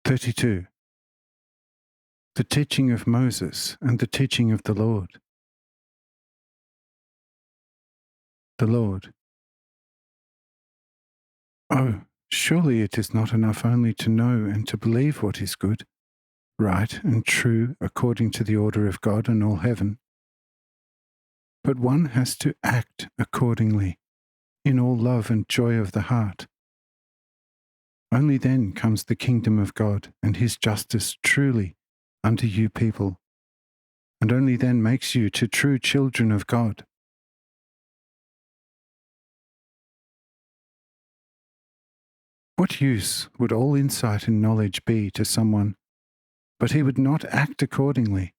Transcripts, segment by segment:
32. The teaching of Moses and the teaching of the Lord. The Lord. Oh, surely it is not enough only to know and to believe what is good, right and true according to the order of God and all heaven. But one has to act accordingly, in all love and joy of the heart. Only then comes the kingdom of God and his justice truly unto you people, and only then makes you to true children of God. What use would all insight and knowledge be to someone, but he would not act accordingly,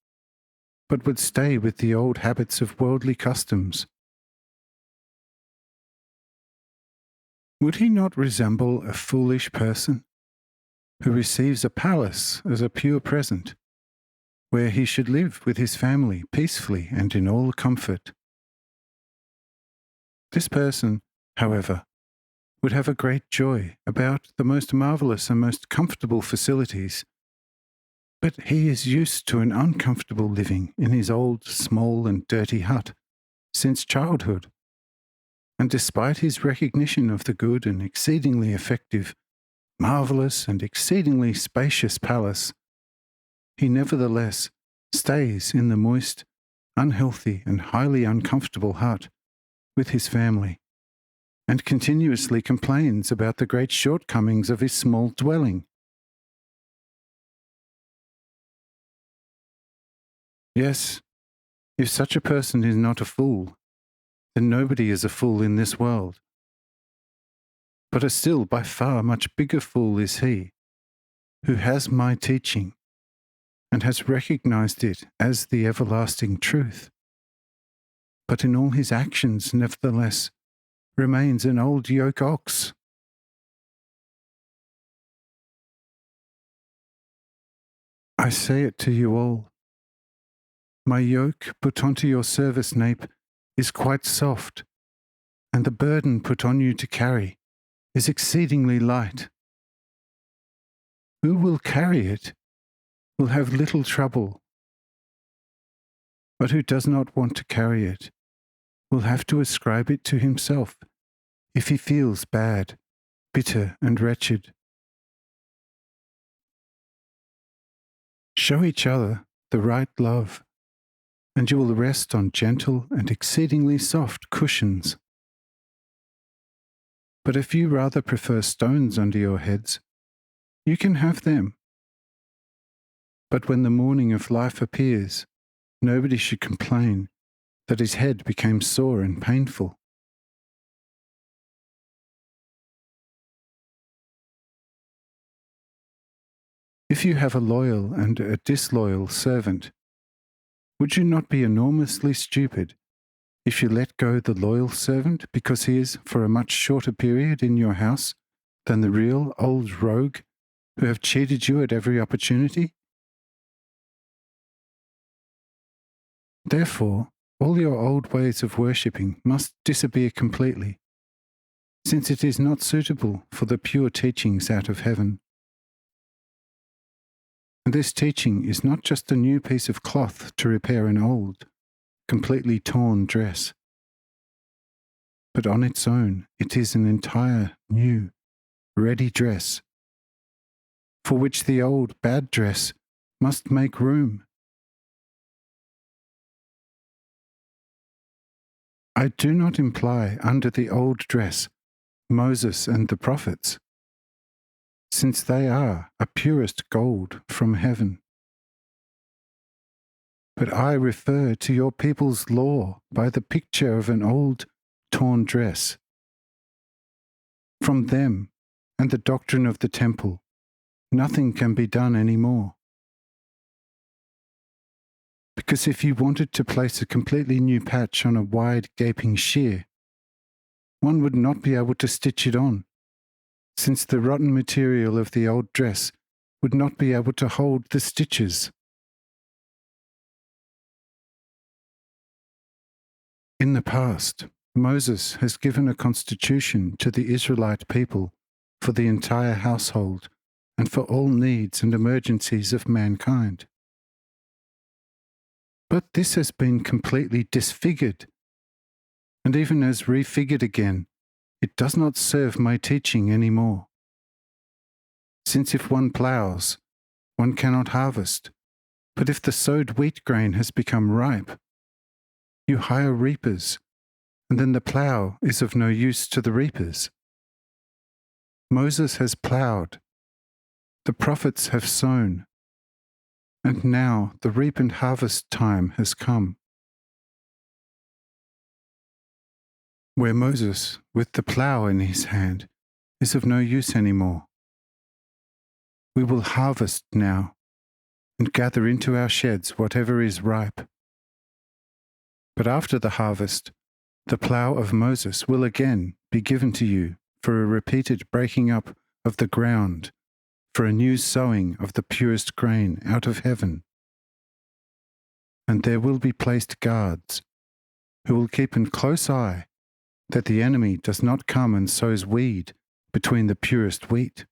but would stay with the old habits of worldly customs? Would he not resemble a foolish person who receives a palace as a pure present, where he should live with his family peacefully and in all comfort? This person, however, would have a great joy about the most marvellous and most comfortable facilities, but he is used to an uncomfortable living in his old, small and dirty hut since childhood, and despite his recognition of the good and exceedingly effective, marvellous and exceedingly spacious palace, he nevertheless stays in the moist, unhealthy and highly uncomfortable hut with his family, and continuously complains about the great shortcomings of his small dwelling. Yes, if such a person is not a fool, then nobody is a fool in this world. But a still by far much bigger fool is he who has my teaching and has recognized it as the everlasting truth, but in all his actions nevertheless remains an old yoke ox. I say it to you all. My yoke put onto your service nape is quite soft, and the burden put on you to carry is exceedingly light. Who will carry it will have little trouble, but who does not want to carry it will have to ascribe it to himself if he feels bad, bitter, and wretched. Show each other the right love, and you will rest on gentle and exceedingly soft cushions. But if you rather prefer stones under your heads, you can have them. But when the morning of life appears, nobody should complain that his head became sore and painful. If you have a loyal and a disloyal servant, would you not be enormously stupid if you let go the loyal servant because he is for a much shorter period in your house than the real old rogue who have cheated you at every opportunity? Therefore, all your old ways of worshipping must disappear completely, since it is not suitable for the pure teachings out of heaven. And this teaching is not just a new piece of cloth to repair an old, completely torn dress, but on its own it is an entire new, ready dress, for which the old bad dress must make room. I do not imply under the old dress Moses and the prophets, since they are a purest gold from heaven. But I refer to your people's law by the picture of an old, torn dress. From them and the doctrine of the temple, nothing can be done any more. Because if you wanted to place a completely new patch on a wide, gaping shear, one would not be able to stitch it on, since the rotten material of the old dress would not be able to hold the stitches. In the past, Moses has given a constitution to the Israelite people for the entire household and for all needs and emergencies of mankind. But this has been completely disfigured, and even as refigured again, it does not serve my teaching any more. Since if one ploughs, one cannot harvest, but if the sowed wheat grain has become ripe, you hire reapers, and then the plough is of no use to the reapers. Moses has ploughed, the prophets have sown, and now the reap and harvest time has come. Where Moses, with the plough in his hand, is of no use any more. We will harvest now, and gather into our sheds whatever is ripe. But after the harvest, the plough of Moses will again be given to you for a repeated breaking up of the ground, for a new sowing of the purest grain out of heaven. And there will be placed guards, who will keep in close eye that the enemy does not come and sows weed between the purest wheat.